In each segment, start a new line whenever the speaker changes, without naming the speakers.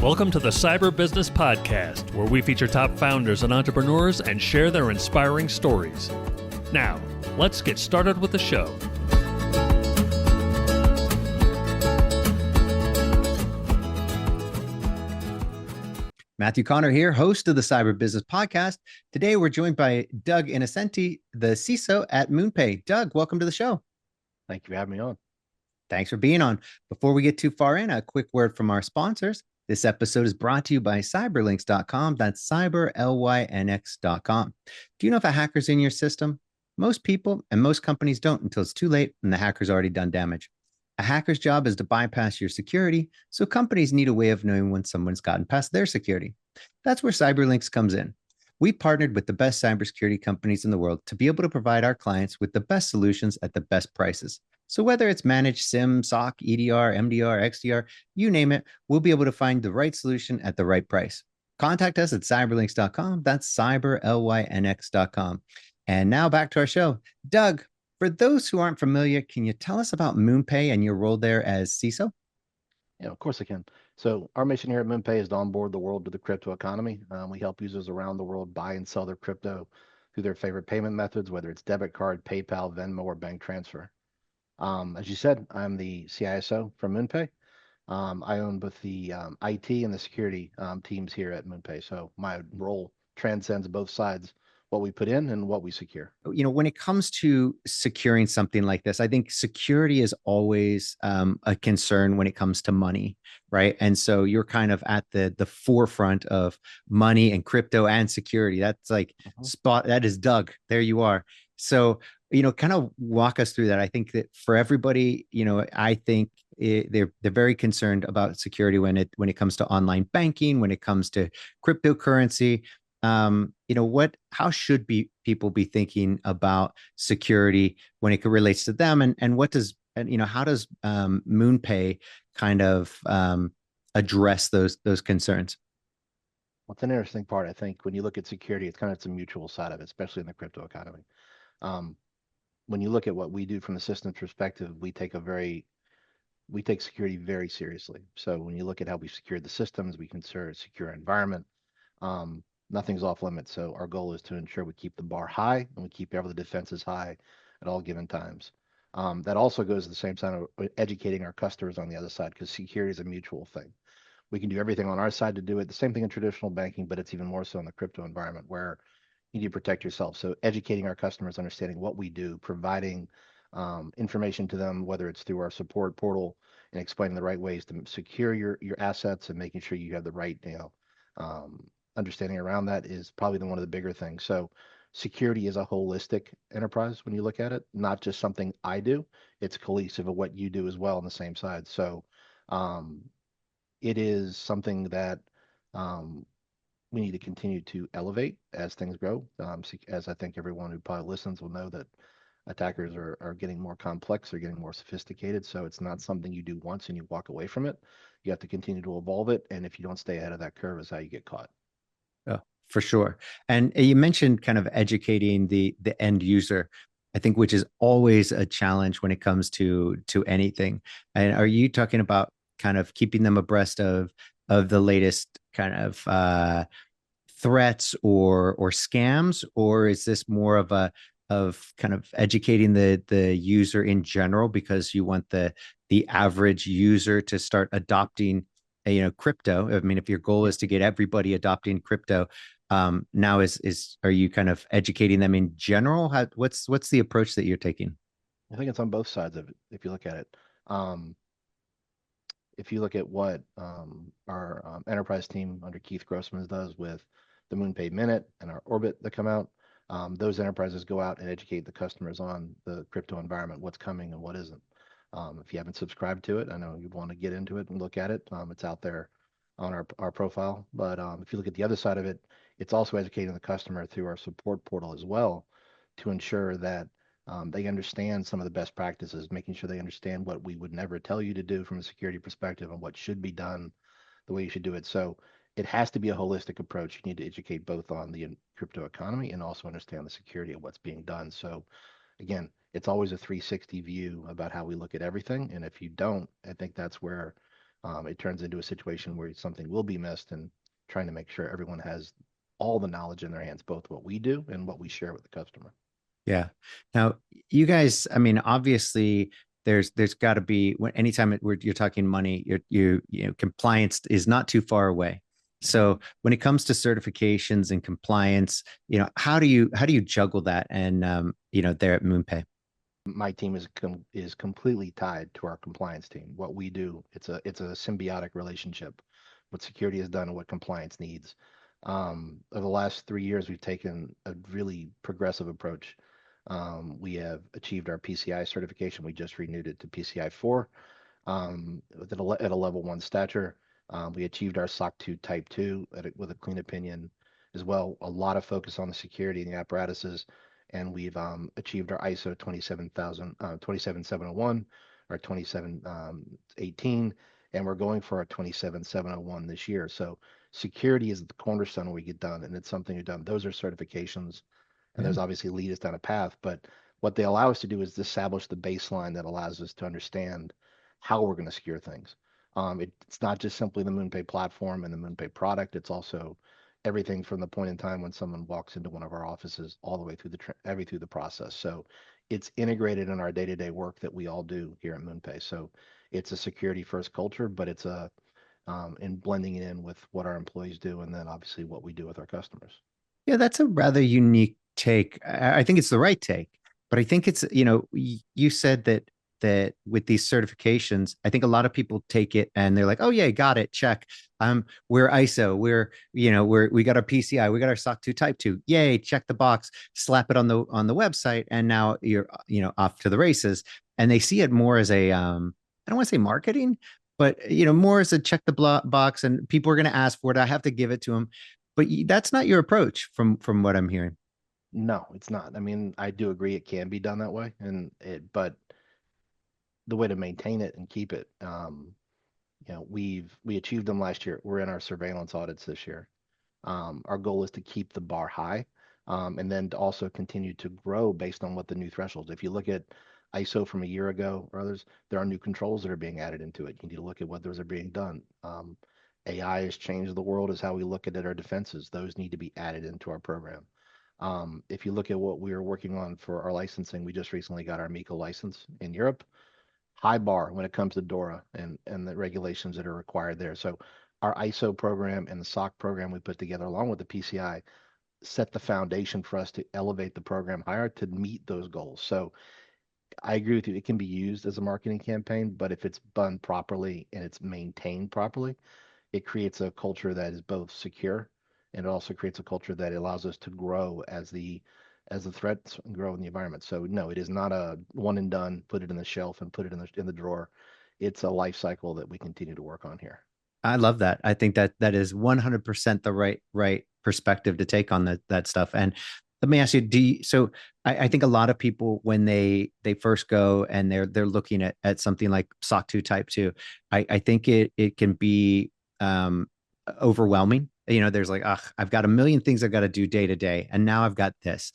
Welcome to the Cyber Business Podcast, where we feature top founders and entrepreneurs and share their inspiring stories. Now, let's get started with the show.
Matthew Connor here, host of the Cyber Business Podcast. Today, we're joined by Doug Innocenti, the CISO at MoonPay. Doug, welcome to the show.
Thank you for having me on.
Thanks for being on. Before we get too far in, a quick word from our sponsors. This episode is brought to you by cyberlynx.com. That's cyberlynx.com. Do you know if a hacker's in your system? Most people and most companies don't until it's too late and the hacker's already done damage. A hacker's job is to bypass your security, so companies need a way of knowing when someone's gotten past their security. That's where CyberLynx comes in. We partnered with the best cybersecurity companies in the world to be able to provide our clients with the best solutions at the best prices. So whether it's managed SIM, SOC, EDR, MDR, XDR, you name it, we'll be able to find the right solution at the right price. Contact us at cyberlynx.com. That's cyberlynx.com. And now back to our show. Doug, for those who aren't familiar, can you tell us about MoonPay and your role there as CISO?
Yeah, of course I can. So our mission here at MoonPay is to onboard the world to the crypto economy. We help users around the world buy and sell their crypto through their favorite payment methods, whether it's debit card, PayPal, Venmo, or bank transfer. As you said, I'm the CISO from MoonPay. I own both the IT and the security teams here at MoonPay. So my role transcends both sides, what we put in and what we secure.
You know, when it comes to securing something like this, I think security is always a concern when it comes to money, right? And so you're kind of at the forefront of money and crypto and security. That's like that is Doug. There you are. So, you know, kind of walk us through that. I think that for everybody, you know, I think they're very concerned about security when it comes to online banking, when it comes to cryptocurrency. You know, how should people be thinking about security when it relates to them, and what does, you know, how does MoonPay kind of address those concerns?
What's an interesting part, I think, when you look at security, it's a mutual side of it, especially in the crypto economy. When you look at what we do from the systems perspective, we take security very seriously. So when you look at how we secure the systems, we can secure environment. Nothing's off limits. So our goal is to ensure we keep the bar high and we keep all the defenses high at all given times. That also goes at the same time of educating our customers on the other side, because security is a mutual thing. We can do everything on our side to do it. The same thing in traditional banking, but it's even more so in the crypto environment where you need to protect yourself. So educating our customers, understanding what we do, providing information to them, whether it's through our support portal, and explaining the right ways to secure your assets and making sure you have the right, understanding around that is probably one of the bigger things. So security is a holistic enterprise when you look at it, not just something I do. It's cohesive of what you do as well on the same side. So it is something that we need to continue to elevate as things grow. As I think everyone who probably listens will know that attackers are getting more complex, they're getting more sophisticated. So it's not something you do once and you walk away from it. You have to continue to evolve it. And if you don't stay ahead of that curve is how you get caught.
Oh, for sure. And you mentioned kind of educating the end user, I think, which is always a challenge when it comes to anything. And are you talking about kind of keeping them abreast of the latest kind of threats or scams, or is this more of kind of educating the user in general because you want the average user to start adopting crypto? I mean, if your goal is to get everybody adopting crypto, now are you kind of educating them in general? What's the approach that you're taking?
I think it's on both sides of it. If you look at it, if you look at what our enterprise team under Keith Grossman does with the MoonPay Minute and our Orbit that come out, those enterprises go out and educate the customers on the crypto environment, what's coming and what isn't. If you haven't subscribed to it, I know you want to get into it and look at it. It's out there on our profile. But if you look at the other side of it, it's also educating the customer through our support portal as well to ensure that they understand some of the best practices, making sure they understand what we would never tell you to do from a security perspective and what should be done, the way you should do it. So it has to be a holistic approach. You need to educate both on the crypto economy and also understand the security of what's being done. So again, it's always a 360 view about how we look at everything. And if you don't, I think that's where it turns into a situation where something will be missed, and trying to make sure everyone has all the knowledge in their hands, both what we do and what we share with the customer.
Yeah. Now, you guys, I mean, obviously, there's got to be when anytime you're talking money, compliance is not too far away. So when it comes to certifications and compliance, how do you juggle that? And there at MoonPay.
My team is completely tied to our compliance team. What we do, it's a symbiotic relationship. What security has done and what compliance needs. Over the last 3 years, we've taken a really progressive approach. We have achieved our PCI certification. We just renewed it to PCI 4 at a level 1 stature. We achieved our SOC 2 Type 2 with a clean opinion as well. A lot of focus on the security and the apparatuses, and we've achieved our ISO 27701, our 2718, and we're going for our 27701 this year. So security is the cornerstone we get done, and it's something we've done. Those are certifications, and
Yeah.
those obviously lead us down a path, but what they allow us to do is establish the baseline that allows us to understand how we're going to secure things. It's not just simply the MoonPay platform and the MoonPay product. It's also everything from the point in time when someone walks into one of our offices all the way through through the process. So it's integrated in our day-to-day work that we all do here at MoonPay. So it's a security first culture, but it's a in blending it in with what our employees do, and then obviously what we do with our customers.
Yeah, that's a rather unique take. I think it's the right take, but I think it's, you said that with these certifications, I think a lot of people take it and they're like, oh yeah, got it, check. We're ISO, we got our PCI, we got our SOC 2 Type 2. Yay, check the box, slap it on the website, and now you're off to the races. And they see it more as a I don't want to say marketing, but more as a check the box, and people are going to ask for it. I have to give it to them, but that's not your approach from what I'm hearing.
No, it's not. I mean, I do agree it can be done that way, but the way to maintain it and keep it, we achieved them last year. We're in our surveillance audits this year. Our goal is to keep the bar high, and then to also continue to grow based on what the new thresholds. If you look at ISO from a year ago or others, there are new controls that are being added into it. You need to look at what those are being done. AI has changed the world as how we look at it, our defenses. Those need to be added into our program. If you look at what we are working on for our licensing, we just recently got our MiCA license in Europe. High bar when it comes to DORA and the regulations that are required there. So our ISO program and the SOC program we put together along with the PCI set the foundation for us to elevate the program higher to meet those goals. So I agree with you. It can be used as a marketing campaign, but if it's done properly and it's maintained properly, it creates a culture that is both secure, and it also creates a culture that allows us to grow as the threats grow in the environment. So no, it is not a one and done, put it in the shelf and put it in the drawer. It's a life cycle that we continue to work on here.
I love that. I think that is 100% the right perspective to take on that stuff. And let me ask you, so I think a lot of people when they first go and they're looking at something like SOC 2 Type 2, I think it can be overwhelming. There's like, I've got a million things I've got to do day to day, and now I've got this.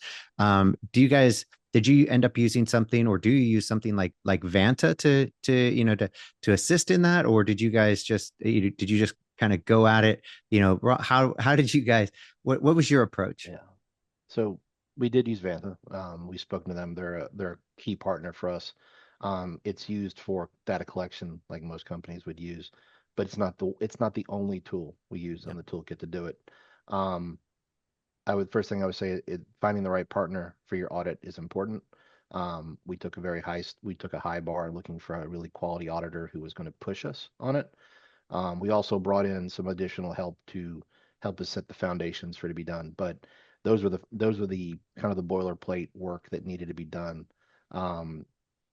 Did you end up using something, or do you use something like Vanta to assist in that, or did you guys just kind of go at it? How did you guys? What was your approach?
Yeah. So we did use Vanta. We've spoken to them. They're a key partner for us. It's used for data collection like most companies would use, but it's not the only tool we use
Yeah.
on the toolkit to do it. Um, first thing I would say, finding the right partner for your audit is important. We took a high bar looking for a really quality auditor who was going to push us on it. We also brought in some additional help to help us set the foundations for it to be done. But those were the kind of the boilerplate work that needed to be done. Um,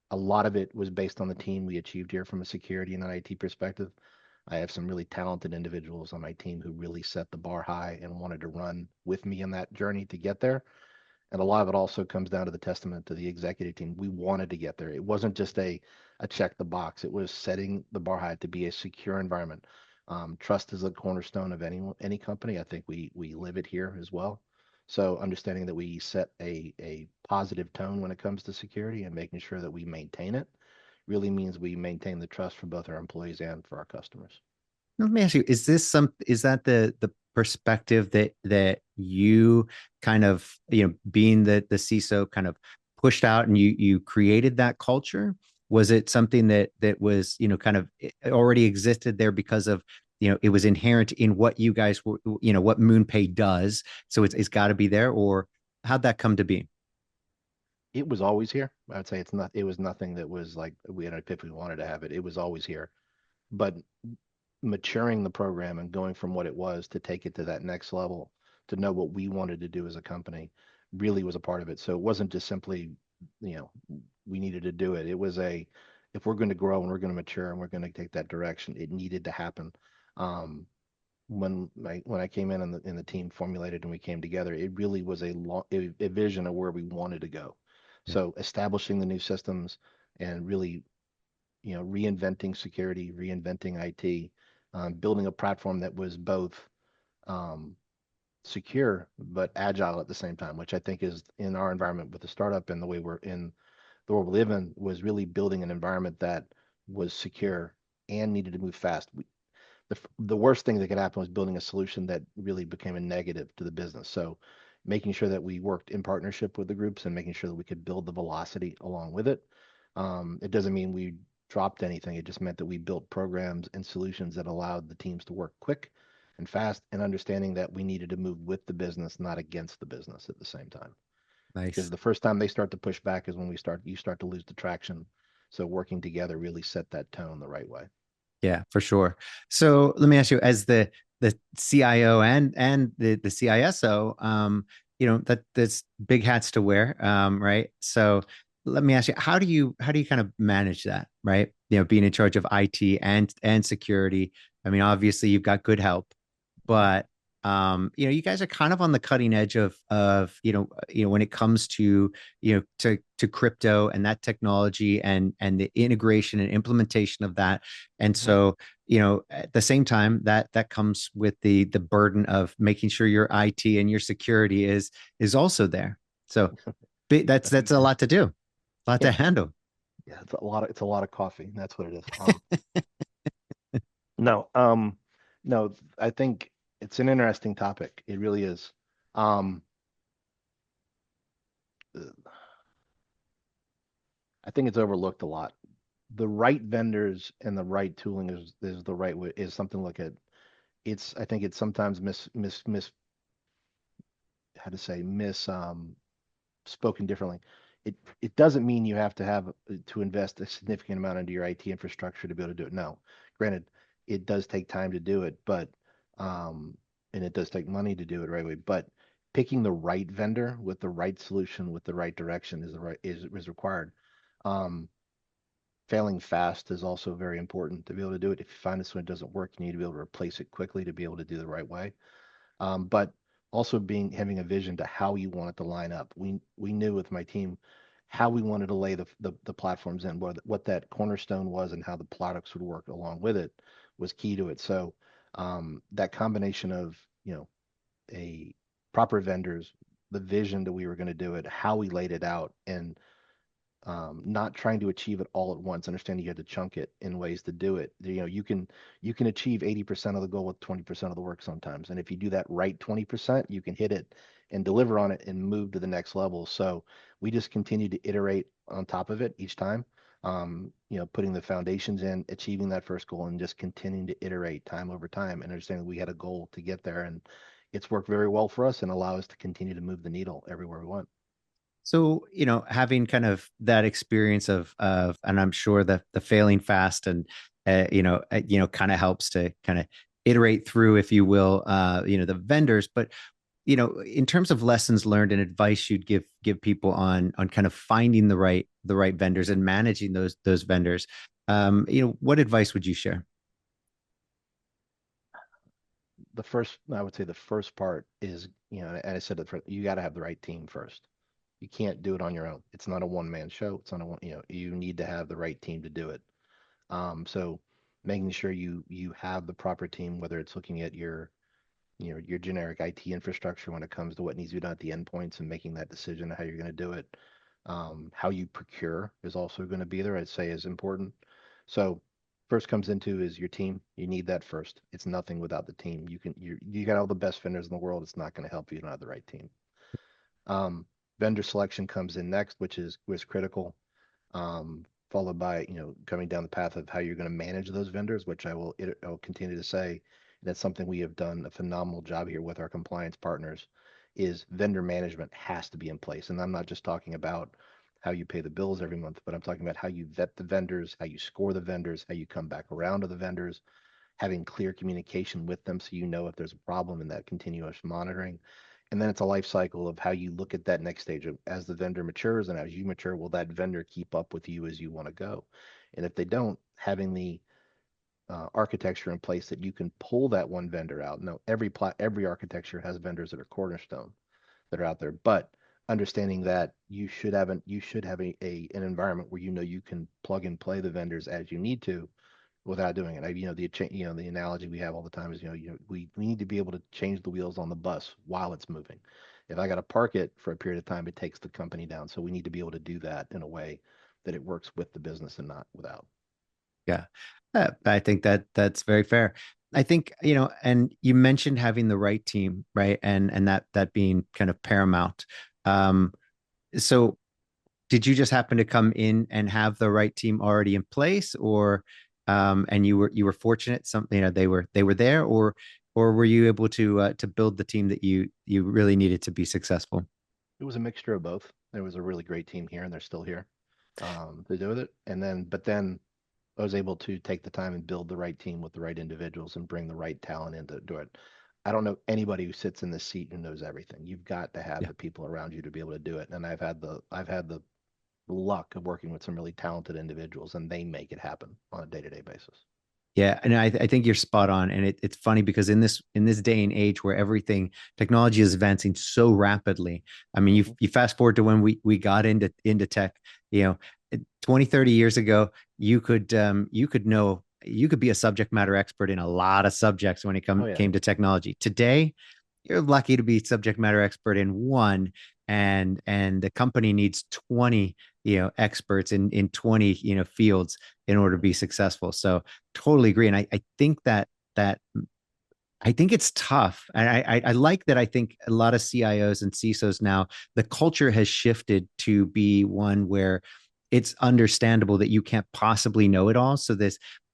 a lot of it was based on the team we achieved here from a security and an IT perspective. I have some really talented individuals on my team who really set the bar high and wanted to run with me in that journey to get there. And a lot of it also comes down to the testament to the executive team. We wanted to get there. It wasn't just a check the box. It was setting the bar high to be a secure environment. Trust is a cornerstone of any company. I think we live it here as well. So understanding that we set a positive tone when it comes to security and making sure that we maintain it really means we maintain the trust for both our employees and for our customers.
Let me ask you, is that the perspective that you kind of, being the CISO kind of pushed out and you created that culture? Was it something that was, kind of already existed there because of, it was inherent in what you guys were, what MoonPay does, so it's got to be there, or how'd that come to be?
It was always here. I would say it was nothing that was like we had an epiphany, we wanted to have it. It was always here. But maturing the program and going from what it was to take it to that next level, to know what we wanted to do as a company, really was a part of it. So it wasn't just simply, you know, we needed to do it. It was if we're going to grow and we're going to mature and we're going to take that direction, it needed to happen. Um, when I came in and the team formulated and we came together, it really was a vision of where we wanted to go.
Yeah.
So establishing the new systems and really, reinventing security, reinventing IT, building a platform that was both um, secure but agile at the same time, which I think is in our environment with the startup and the way we're in the world we live in, was really building an environment that was secure and needed to move fast. The worst thing that could happen was building a solution that really became a negative to the business. So making sure that we worked in partnership with the groups and making sure that we could build the velocity along with it. It doesn't mean we dropped anything. It just meant that we built programs and solutions that allowed the teams to work quick and fast, and understanding that we needed to move with the business, not against the business at the same time. Because
Nice.
the first time they start to push back is when you start to lose the traction. So working together really set that tone the right way.
Yeah, for sure. So let me ask you, as the CIO and the CISO, that's big hats to wear, right? So let me ask you, how do you kind of manage that, right? Being in charge of IT and security. I mean, obviously you've got good help, but you guys are kind of on the cutting edge of when it comes to to crypto and that technology and the integration and implementation of that. And
Mhm.
so, at the same time, that comes with the burden of making sure your IT and your security is also there. So that's a lot to do, a lot
Yeah,
to handle.
yeah, it's a lot of coffee. That's what it is. No, no, I think it's an interesting topic. It really is. Um, uh, I think it's overlooked a lot. The right vendors and the right tooling is the right way, is something to look at. I think it's sometimes how to say spoken differently. It doesn't mean you have to to invest a significant amount into your IT infrastructure to be able to do it. No, granted, it does take time to do it, but um, and it does take money to do it right way. But picking the right vendor with the right solution with the right direction is required. Um, Failing fast is also very important to be able to do it. If you find this one doesn't work, you need to be able to replace it quickly to be able to do the right way. But also having a vision to how you want it to line up. We knew with my team how we wanted to lay the platforms in, what that cornerstone was, and how the products would work along with it was key to it. So that combination of a proper vendors, the vision that we were going to do it, how we laid it out, and not trying to achieve it all at once. Understanding you had to chunk it in ways to do it. You can achieve 80% of the goal with 20% of the work sometimes. And if you do that right 20%, you can hit it and deliver on it and move to the next level. So we just continue to iterate on top of it each time. Putting the foundations in, achieving that first goal, and just continuing to iterate time over time, and understanding we had a goal to get there, and it's worked very well for us and allow us to continue to move the needle everywhere we want.
So, having kind of that experience and I'm sure that the failing fast and, kind of helps to kind of iterate through, if you will, the vendors. But, in terms of lessons learned and advice you'd give people on kind of finding the right vendors and managing those vendors, what advice would you share?
I would say the first part is, and I said that you got to have the right team first. You can't do it on your own. It's not a one-man show. It's not a one, you need to have the right team to do it. So making sure you have the proper team, whether it's looking at your generic IT infrastructure when it comes to what needs to be done at the endpoints and making that decision of how you're going to do it. How you procure is also going to be there, I'd say is important. So first comes into is your team. You need that first. It's nothing without the team. You got all the best vendors in the world. It's not going to help if you don't have the right team. Um, Vendor selection comes in next, which was critical. Followed by, coming down the path of how you're going to manage those vendors, which I will continue to say. That's something we have done a phenomenal job here with our compliance partners. Is vendor management has to be in place, and I'm not just talking about how you pay the bills every month, but I'm talking about how you vet the vendors, how you score the vendors, how you come back around to the vendors, having clear communication with them so you know if there's a problem, and that continuous monitoring. And then it's a life cycle of how you look at that next stage of, as the vendor matures and as you mature, will that vendor keep up with you as you want to go? And if they don't, having the architecture in place that you can pull that one vendor out. No, every architecture has vendors that are cornerstone that are out there, but understanding that you should have an environment where you can plug and play the vendors as you need to without doing it. The analogy we have all the time is, we need to be able to change the wheels on the bus while it's moving. If I got to park it for a period of time, it takes the company down. So we need to be able to do that in a way that it works with the business and not without.
Yeah. I think that that's very fair. I think, and you mentioned having the right team, right? And that being kind of paramount. So did you just happen to come in and have the right team already in place, or and you were fortunate, something, they were there, or were you able to build the team that you really needed to be successful?
It was a mixture of both. There was a really great team here, and they're still here to do with it. But then I was able to take the time and build the right team with the right individuals and bring the right talent in to do it. I don't know anybody who sits in this seat who knows everything. You've got to have
Yeah.
the people around you to be able to do it. And I've had the luck of working with some really talented individuals, and they make it happen on a day-to-day basis.
Yeah, and I think you're spot on, and it's funny because in this day and age where everything technology is advancing so rapidly. I mean,
Hmm.
you fast forward to when we got into tech, 20, 30 years ago, you could be a subject matter expert in a lot of subjects when it
Oh yeah.
came to technology. Today, you're lucky to be subject matter expert in one, and the company needs 20 experts in 20 fields in order to be successful. So totally agree. And I think that I think it's tough. And I like that. I think a lot of CIOs and CISOs now, the culture has shifted to be one where it's understandable that you can't possibly know it all. So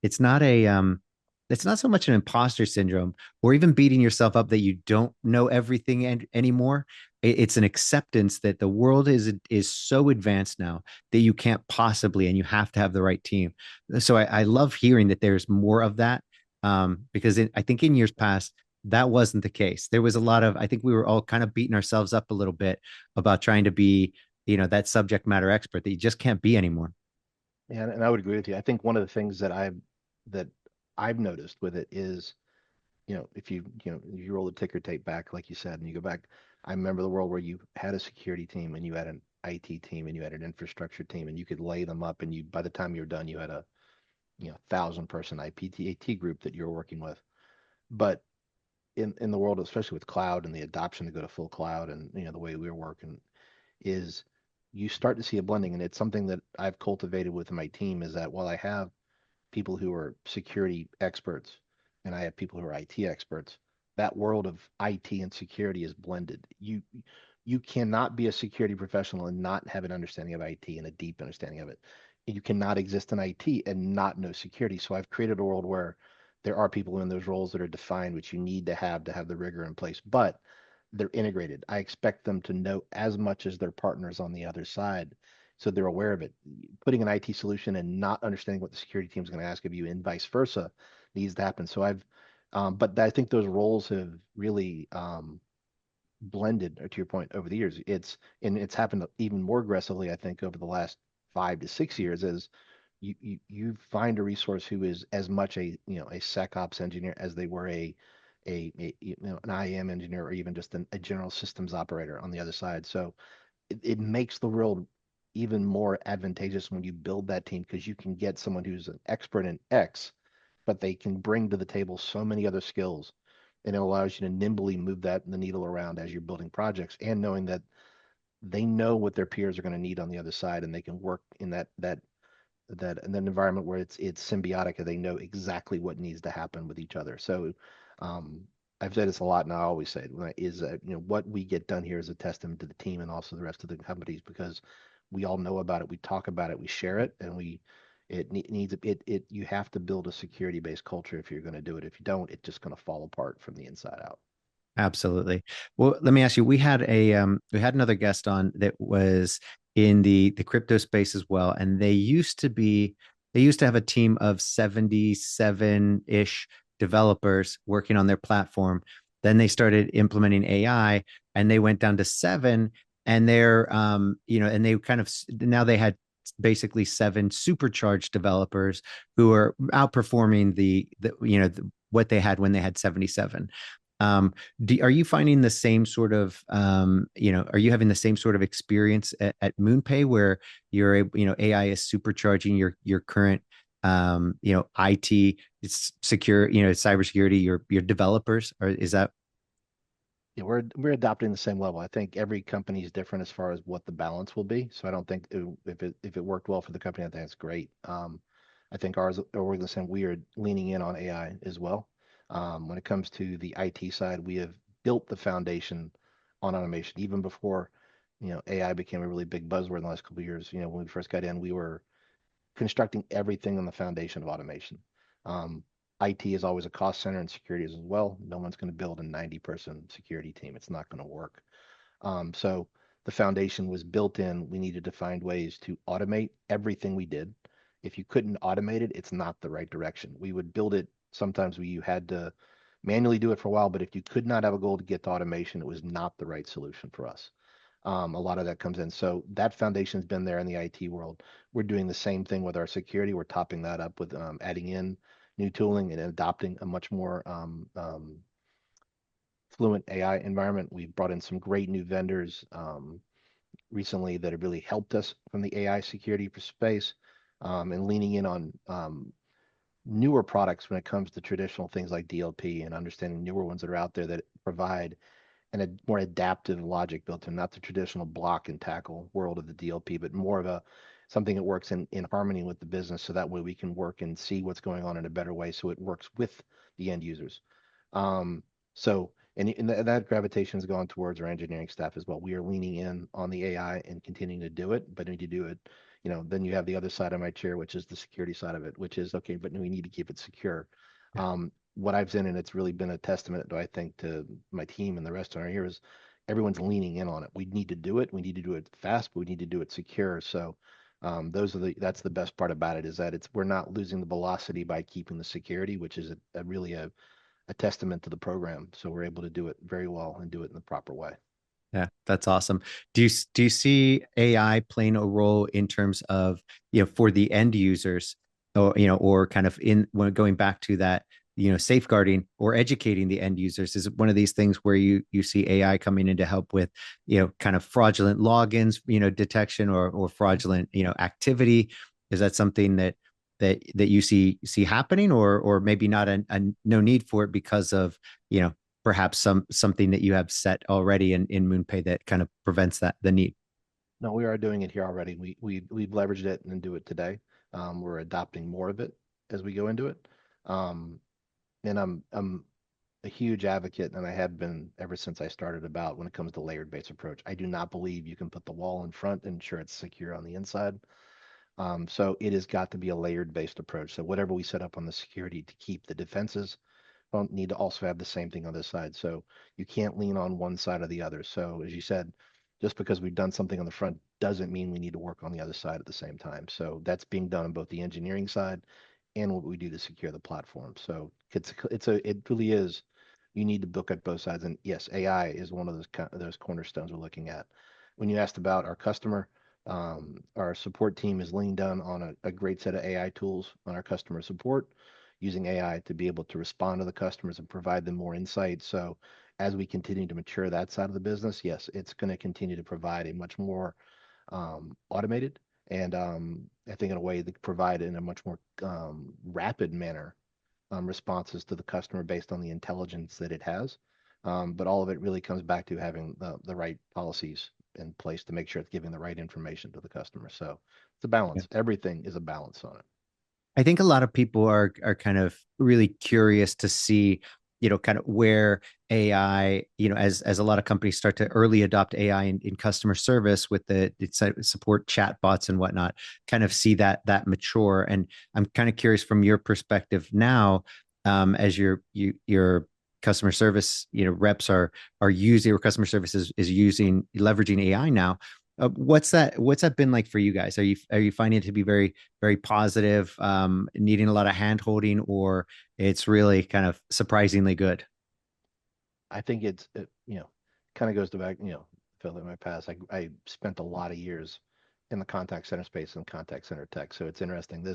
it's not so much an imposter syndrome or even beating yourself up that you don't know everything anymore. It's an acceptance that the world is so advanced now that you can't possibly, and you have to have the right team. So I love hearing that there's more of that, because I think in years past that wasn't the case. There was a lot of, I think we were all kind of beating ourselves up a little bit about trying to be, that subject matter expert that you just can't be anymore.
And I would agree with you. I think one of the things that I've noticed with it is, if you roll the ticker tape back, like you said, and you go back, I remember the world where you had a security team and you had an IT team and you had an infrastructure team, and you could lay them up, and by the time you were done, you had a 1,000-person IPT group that you're working with. But in the world, especially with cloud and the adoption to go to full cloud, and the way we're working, is you start to see a blending. And it's something that I've cultivated with my team, is that while I have people who are security experts and I have people who are IT experts, that world of IT and security is blended. You cannot be a security professional and not have an understanding of IT and a deep understanding of it. You cannot exist in IT and not know security. So I've created a world where there are people in those roles that are defined, which you need to have the rigor in place, but they're integrated. I expect them to know as much as their partners on the other side, so they're aware of it. Putting an IT solution and not understanding what the security team is going to ask of you, and vice versa, needs to happen. But I think those roles have really blended, to your point, over the years. It's happened even more aggressively, I think, over the last 5 to 6 years, as you find a resource who is as much a SecOps engineer as they were an IAM engineer, or even just a general systems operator on the other side. So it makes the world even more advantageous when you build that team, because you can get someone who's an expert in X, but they can bring to the table so many other skills, and it allows you to nimbly move the needle around as you're building projects, and knowing that they know what their peers are going to need on the other side, and they can work in that environment where it's symbiotic and they know exactly what needs to happen with each other. So um, I've said this a lot, and I always say it is what we get done here is a testament to the team and also the rest of the companies, because we all know about it, we talk about it, we share it, and needs it. You have to build a security based culture if you're going to do it. If you don't, it's just going to fall apart from the inside out.
Absolutely. Well, let me ask you, we had another guest on that was in the crypto space as well, and they used to have a team of 77-ish developers working on their platform. Then they started implementing AI and they went down to 7, and and they kind of now they had basically 7 supercharged developers who are outperforming what they had when they had 77. um are you finding the same sort of are you having the same sort of experience at MoonPay, where AI is supercharging your current IT, it's secure, cybersecurity, your developers, or is that?
Yeah, we're adopting the same level. I think every company is different as far as what the balance will be. So I don't think if it worked well for the company, I think it's great. I think ours, we're the same. We are leaning in on AI as well. When it comes to the IT side, we have built the foundation on automation even before, AI became a really big buzzword in the last couple of years. When we first got in, we were constructing everything on the foundation of automation. Um, IT is always a cost center, and security is as well. No one's going to build a 90-person security team. It's not going to work. So the foundation was built in. We needed to find ways to automate everything we did. If you couldn't automate it, it's not the right direction. We would build it. Sometimes you had to manually do it for a while, but if you could not have a goal to get to automation, it was not the right solution for us. A lot of that comes in. So that foundation's been there in the IT world. We're doing the same thing with our security. We're topping that up with adding in new tooling and adopting a much more fluent AI environment. We've brought in some great new vendors recently that have really helped us from the AI security space, and leaning in on newer products when it comes to traditional things like DLP, and understanding newer ones that are out there that provide and a more adaptive logic built in, not the traditional block and tackle world of the DLP, but more of a something that works in harmony with the business. So that way we can work and see what's going on in a better way, so it works with the end users. Um, so and that gravitation is going towards our engineering staff as well. We are leaning in on the AI and continuing to do it, but need to do it. Then you have the other side of my chair, which is the security side of it, which is okay, but we need to keep it secure. What I've seen, and it's really been a testament, I think, to my team and the rest of our here, is everyone's leaning in on it. We need to do it. We need to do it fast, but we need to do it secure. So that's the best part about it, is that we're not losing the velocity by keeping the security, which is really a testament to the program. So we're able to do it very well and do it in the proper way.
Yeah, that's awesome. Do you see AI playing a role in terms of, for the end users, or kind of in when going back to that, safeguarding or educating the end users? Is it one of these things where you see AI coming in to help with, kind of fraudulent logins, detection, or fraudulent, activity? Is that something that you see happening, or maybe not a no need for it because of, perhaps something that you have set already in MoonPay that kind of prevents the need?
No, we are doing it here already. We've leveraged it and do it today. We're adopting more of it as we go into it. Um, and I'm a huge advocate, and I have been ever since I started, about when it comes to layered based approach. I do not believe you can put the wall in front and ensure it's secure on the inside. So it has got to be a layered based approach. So whatever we set up on the security to keep the defenses, don't need to also have the same thing on this side. So you can't lean on one side or the other. So as you said, just because we've done something on the front doesn't mean we need to work on the other side at the same time. So that's being done on both the engineering side and what we do to secure the platform. So it really is. You need to look at both sides. And yes, AI is one of those cornerstones we're looking at. When you asked about our customer, our support team is leaned down on a great set of AI tools on our customer support, using AI to be able to respond to the customers and provide them more insight. So as we continue to mature that side of the business, yes, it's going to continue to provide a much more automated, and I think in a way that provide in a much more rapid manner responses to the customer based on the intelligence that it has. But all of it really comes back to having the right policies in place to make sure it's giving the right information to the customer. So it's a balance. Everything is a balance on it.
I think a lot of people are kind of really curious to see, kind of where AI, as a lot of companies start to early adopt AI in customer service with the support chatbots and whatnot, kind of see that mature. And I'm kind of curious from your perspective now, as your customer service, reps are using, or customer services is using leveraging AI now. What's that been like for you guys? Are you finding it to be very, very positive, needing a lot of hand holding, or it's really kind of surprisingly good?
I think kind of goes to back, Phil, in my past. I spent a lot of years in the contact center space and contact center tech. So it's interesting.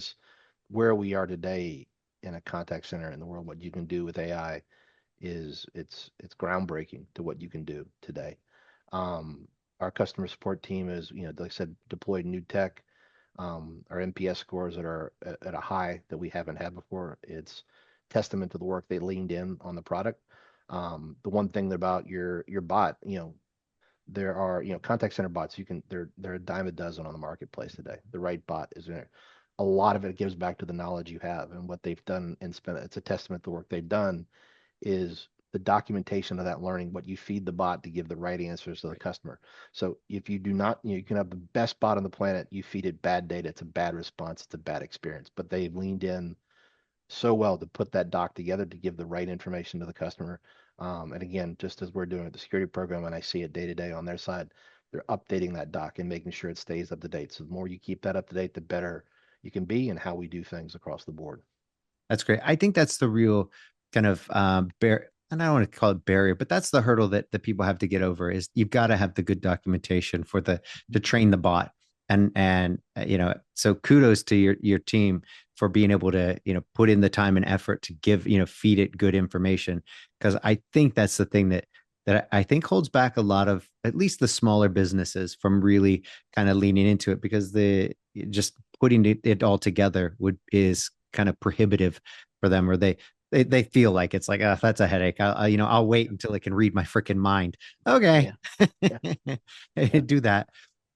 Where we are today in a contact center in the world, what you can do with AI it's groundbreaking to what you can do today. Our customer support team is, like I said, deployed new tech. Our NPS scores that are at a high that we haven't had before. It's testament to the work they leaned in on the product. The one thing about your bot, there are, contact center bots. They're a dime a dozen on the marketplace today. The right bot is there. A lot of it gives back to the knowledge you have and what they've done and spent. It's a testament to the work they've done is the documentation of that learning, what you feed the bot to give the right answers to the customer. So if you do not, you can have the best bot on the planet, you feed it bad data, it's a bad response, it's a bad experience. But they've leaned in so well to put that doc together to give the right information to the customer. And again, just as we're doing with the security program, and I see it day to day on their side, they're updating that doc and making sure it stays up to date. So the more you keep that up to date, the better you can be and how we do things across the board.
That's great. I think that's the real kind of and I don't want to call it barrier, but that's the hurdle that people have to get over is you've got to have the good documentation to train the bot. And so kudos to your team for being able to, put in the time and effort to give, feed it good information. Because I think that's the thing that I think holds back a lot of at least the smaller businesses from really kind of leaning into it, because the just putting it all together is kind of prohibitive for them, or they feel like it's like, oh, that's a headache. I'll wait until it can read my freaking mind. Okay.
Yeah. Yeah.
Do that.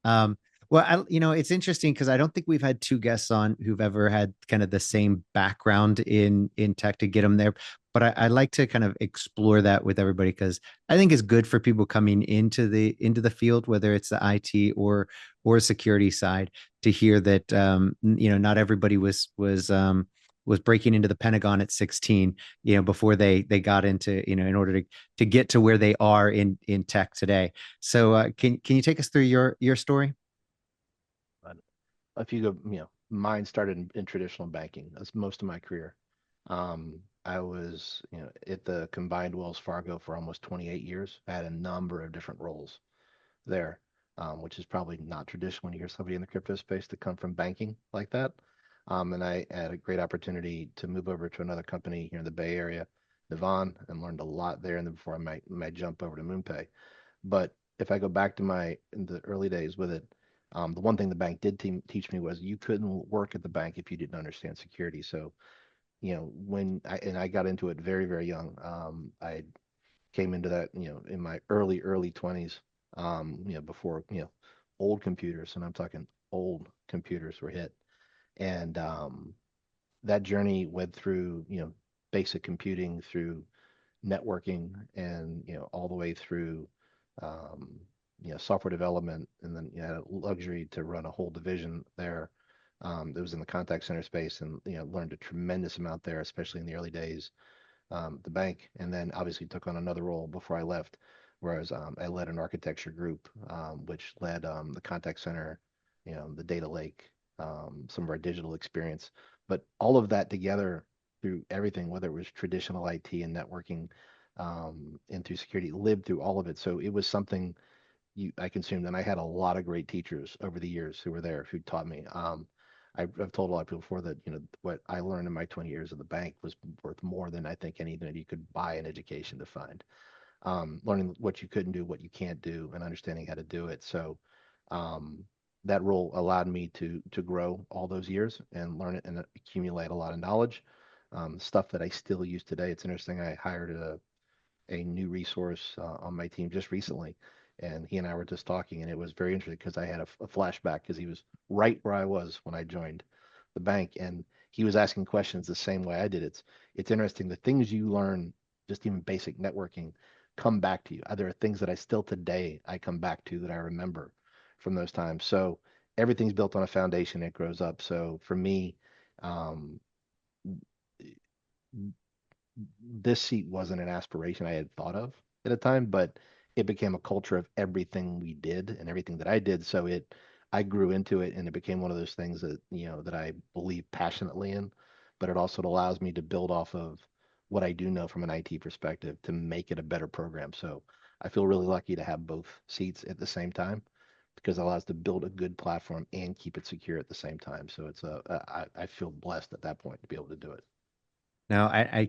Well, it's interesting because I don't think we've had two guests on who've ever had kind of the same background in tech to get them there. But I like to kind of explore that with everybody, because I think it's good for people coming into the field, whether it's the IT or security side, to hear that not everybody was breaking into the Pentagon at 16, before they got into, in order to get to where they are in tech today. So can you take us through your story?
But if you go, mine started in traditional banking. That's most of my career. I was, at the combined Wells Fargo for almost 28 years. I had a number of different roles there, which is probably not traditional when you hear somebody in the crypto space to come from banking like that. And I had a great opportunity to move over to another company here in the Bay Area, Devon, and learned a lot there. And then before I might jump over to MoonPay. But if I go back to in the early days with it, the one thing the bank did teach me was you couldn't work at the bank if you didn't understand security. So, when I got into it very, very young, I came into that, in my early 20s, before, old computers, and I'm talking old computers were hit. And that journey went through, basic computing, through networking, and, all the way through, um, software development, and then had a luxury to run a whole division there. That was in the contact center space, and learned a tremendous amount there, especially in the early days. The bank, and then obviously took on another role before I left, whereas I led an architecture group, which led the contact center, the data lake, some of our digital experience, but all of that together through everything, whether it was traditional IT and networking, and through security, lived through all of it. So it was something I consumed, and I had a lot of great teachers over the years who were there who taught me. I've told a lot of people before that what I learned in my 20 years at the bank was worth more than I think anything that you could buy an education to find. Learning what you couldn't do, what you can't do, and understanding how to do it. So um, that role allowed me to grow all those years and learn it and accumulate a lot of knowledge, stuff that I still use today. It's interesting. I hired a new resource on my team just recently, and he and I were just talking, and it was very interesting because I had a flashback because he was right where I was when I joined the bank, and he was asking questions the same way I did. It's interesting the things you learn, just even basic networking, come back to you. There are things that I still today I come back to that I remember from those times. So everything's built on a foundation that grows up. So for me, um, this seat wasn't an aspiration I had thought of at a time, but it became a culture of everything we did and everything that I did. So I grew into it, and it became one of those things that, that I believe passionately in, but it also allows me to build off of what I do know from an IT perspective to make it a better program. So I feel really lucky to have both seats at the same time because it allows to build a good platform and keep it secure at the same time. So I feel blessed at that point to be able to do it.
No, I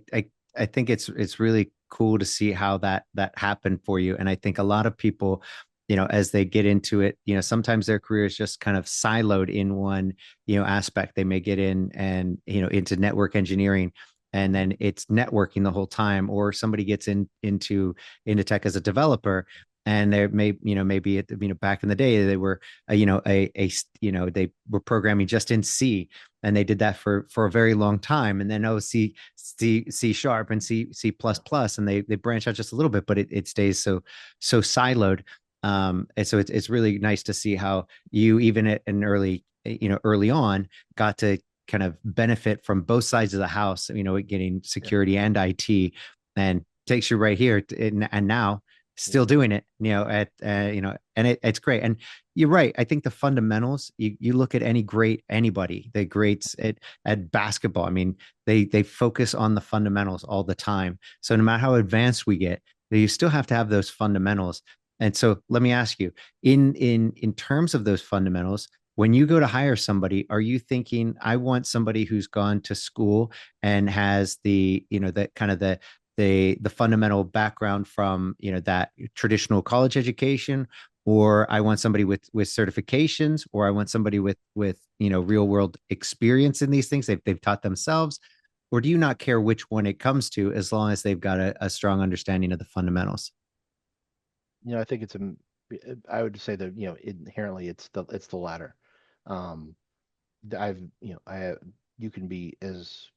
think it's really cool to see how that happened for you. And I think a lot of people, as they get into it, sometimes their career is just kind of siloed in one, aspect. They may get in and, into network engineering, and then it's networking the whole time, or somebody gets into tech as a developer. And there maybe back in the day they were, they were programming just in C, and they did that for a very long time, and then C sharp and C plus plus, and they branch out just a little bit, but it stays so siloed. And so it's really nice to see how you, even at an early on, got to kind of benefit from both sides of the house, getting
Yeah.
security and IT, and takes you right here and now
Yeah.
still doing it, at and it's great. And you're right. I think the fundamentals, you look at anybody, the greats at basketball. I mean, they focus on the fundamentals all the time. So no matter how advanced we get, you still have to have those fundamentals. And so let me ask you, in terms of those fundamentals, when you go to hire somebody, are you thinking, I want somebody who's gone to school and has that kind of the fundamental background from, that traditional college education, or I want somebody with certifications, or I want somebody with real world experience in these things, they've taught themselves? Or do you not care which one it comes to, as long as they've got a strong understanding of the fundamentals?
I think I would say that, inherently it's the latter. Um, you can be as,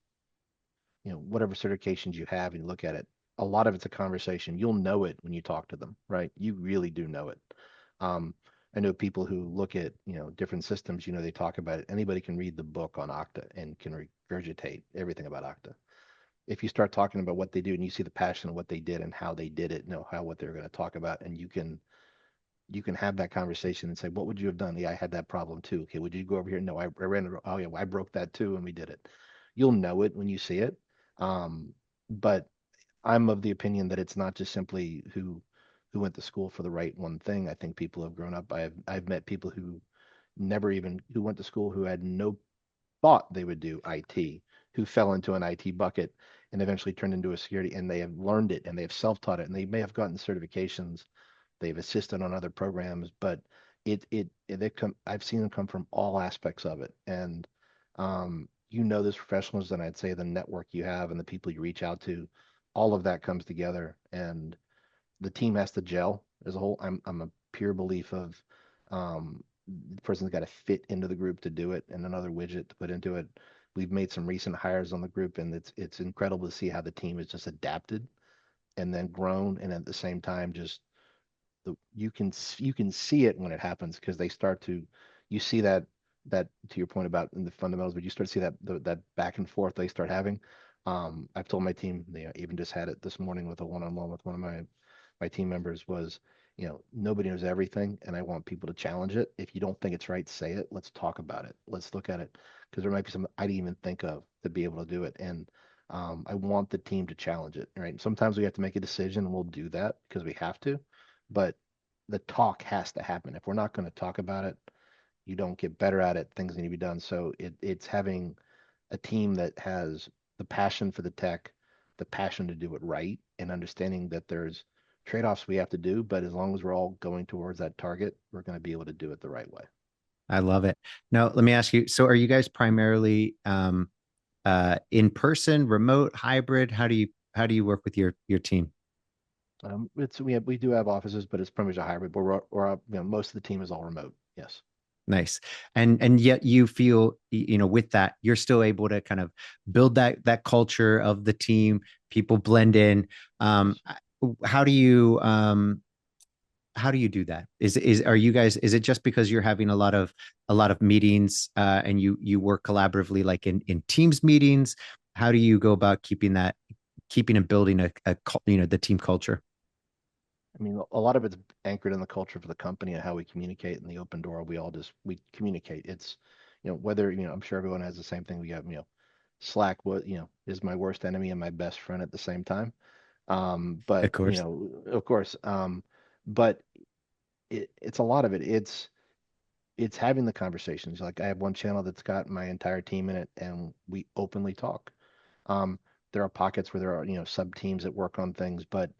whatever certifications you have and you look at it, a lot of it's a conversation. You'll know it when you talk to them, right? You really do know it. Um, I know people who look at, different systems, they talk about it. Anybody can read the book on Okta and can regurgitate everything about Okta. If you start talking about what they do and you see the passion of what they did and how they did it, what they're going to talk about, and you can have that conversation and say, what would you have done? Yeah, I had that problem too. Okay, would you go over here? No, I ran it. Oh yeah, well, I broke that too, and we did it. You'll know it when you see it. Um, but I'm of the opinion that it's not just simply who went to school for the right one thing. I think people have grown up. I've met people who went to school who had no thought they would do IT, who fell into an IT bucket and eventually turned into a security, and they have learned it and they have self-taught it, and they may have gotten certifications, they've assisted on other programs, but I've seen them come from all aspects of it. And those professionals, and I'd say the network you have and the people you reach out to, all of that comes together, and the team has to gel as a whole. I'm a pure belief of the person's got to fit into the group to do it, and another widget to put into it. We've made some recent hires on the group, and it's incredible to see how the team has just adapted and then grown, and at the same time, just you can see it when it happens because they start to you see that to your point about in the fundamentals, but you start to see that back and forth they start having. I've told my team, even just had it this morning with a one-on-one with one of my team members was, nobody knows everything, and I want people to challenge it. If you don't think it's right, say it. Let's talk about it. Let's look at it because there might be something I didn't even think of to be able to do it. And I want the team to challenge it, right? And sometimes we have to make a decision, and we'll do that because we have to. But the talk has to happen. If we're not going to talk about it, you don't get better at it. Things need to be done. So it's having a team that has the passion for the tech, the passion to do it right, and understanding that there's trade-offs we have to do, but as long as we're all going towards that target, we're going to be able to do it the right way.
I love it. Now, let me ask you, so are you guys primarily in person, remote, hybrid? How do you work with your team?
We do have offices, but it's pretty much a hybrid. But most of the team is all remote. Yes.
Nice. And yet you feel, with that, you're still able to kind of build that culture of the team, people blend in.
Yes.
How do you do that? Are you guys, is it just because you're having a lot of meetings, and you work collaboratively, like in teams meetings? How do you go about keeping and building the team culture?
I mean, a lot of it's anchored in the culture for the company and how we communicate in the open door. We communicate. It's, whether, I'm sure everyone has the same thing. We have, Slack, is my worst enemy and my best friend at the same time.
Of
But,
course.
of course, but it's a lot of it. It's having the conversations. Like I have one channel that's got my entire team in it and we openly talk. Um, there are pockets where there are, sub teams that work on things, but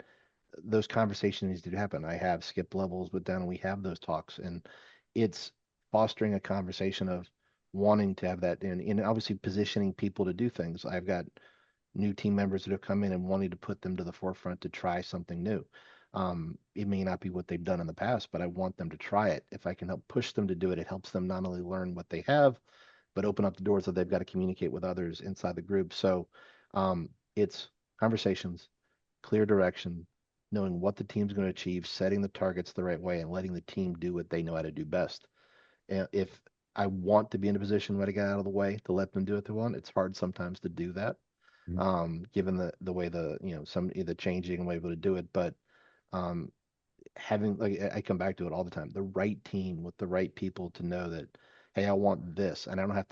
those conversations need to happen. I have skip levels with Dan and we have those talks and it's fostering a conversation of wanting to have that and obviously positioning people to do things. I've got new team members that have come in and wanting to put them to the forefront to try something new. It may not be what they've done in the past, but I want them to try it. If I can help push them to do it, it helps them not only learn what they have, but open up the doors that they've got to communicate with others inside the group. So it's conversations, clear direction, knowing what the team's going to achieve, setting the targets the right way, and letting the team do what they know how to do best. And if I want to be in a position where I get out of the way to let them do what they want, it's hard sometimes to do that, given the way some the changing way able to do it. But um, having like I come back to it all the time, the right team with the right people to know that, hey, I want this, and I don't have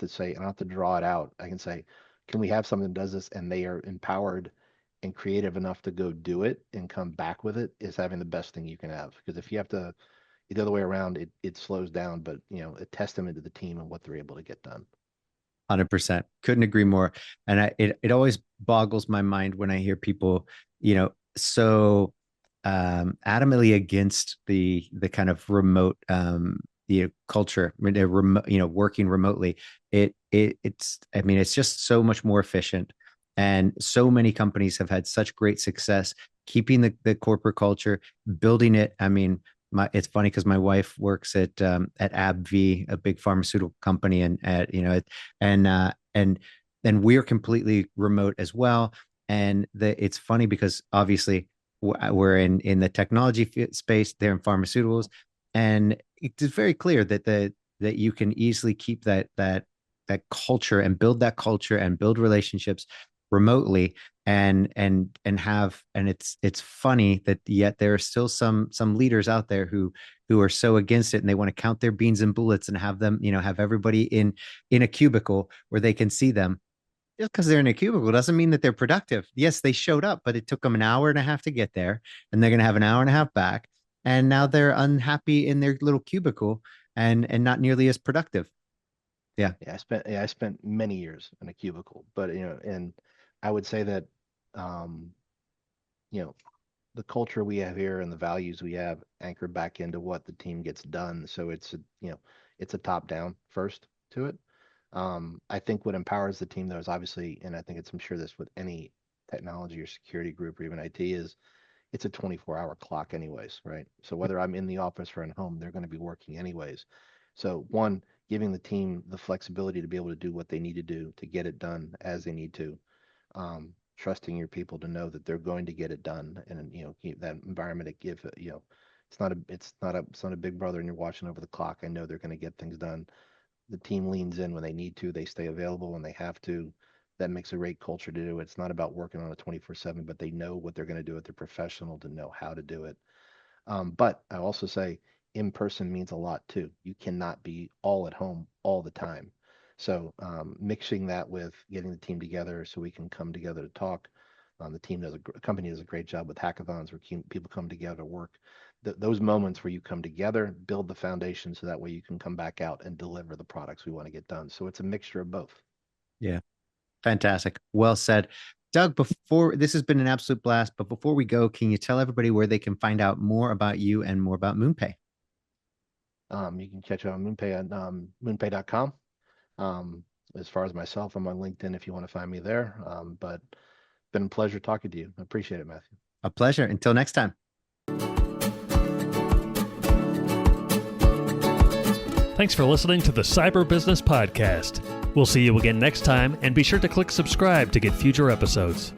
to draw it out. I can say, can we have something that does this, and they are empowered and creative enough to go do it and come back with it is having the best thing you can have. Because if you have to the other way around, it slows down. But a testament to the team and what they're able to get done.
100%. Couldn't agree more. And it always boggles my mind when I hear people, so adamantly against the kind of remote, culture, I mean, remote, working remotely. It's, I mean, it's just so much more efficient. And so many companies have had such great success keeping the corporate culture, building it. I mean, it's funny because my wife works at AbbVie, a big pharmaceutical company, and and we're completely remote as well. And it's funny because obviously we're in the technology space, they're in pharmaceuticals, and it's very clear that you can easily keep that culture and build that culture and build relationships remotely, and it's funny that yet there are still some leaders out there who are so against it, and they want to count their beans and bullets and have them, have everybody in a cubicle where they can see them. Just because they're in a cubicle doesn't mean that they're productive. Yes, they showed up, but it took them an hour and a half to get there, and they're going to have an hour and a half back, and now they're unhappy in their little cubicle and not nearly as productive. Yeah.
I spent many years in a cubicle, but and I would say that um, you know, the culture we have here and the values we have anchor back into what the team gets done. So it's a top down first to it. I think what empowers the team though is obviously, and I think I'm sure this with any technology or security group or even IT is it's a 24-hour clock anyways, right? So whether I'm in the office or at home, they're going to be working anyways. So one, giving the team the flexibility to be able to do what they need to do to get it done as they need to. Trusting your people to know that they're going to get it done and keep that environment to give it's not a big brother and you're watching over the clock. I know they're going to get things done. The team leans in when they need to, they stay available when they have to. That makes a great culture to do. It's not about working on a 24/7, but they know what they're going to do it. They're professional to know how to do it. But I also say in person means a lot too. You cannot be all at home all the time. So mixing that with getting the team together so we can come together to talk. The company does a great job with hackathons where people come together to work. Those moments where you come together, build the foundation so that way you can come back out and deliver the products we want to get done. So it's a mixture of both.
Yeah. Fantastic. Well said. Doug, before this has been an absolute blast, but before we go, can you tell everybody where they can find out more about you and more about MoonPay?
You can catch it on MoonPay at moonpay.com. As far as myself, I'm on LinkedIn if you want to find me there. But been a pleasure talking to you. I appreciate it, Matthew.
A pleasure. Until next time.
Thanks for listening to the Cyber Business Podcast. We'll see you again next time, and be sure to click subscribe to get future episodes.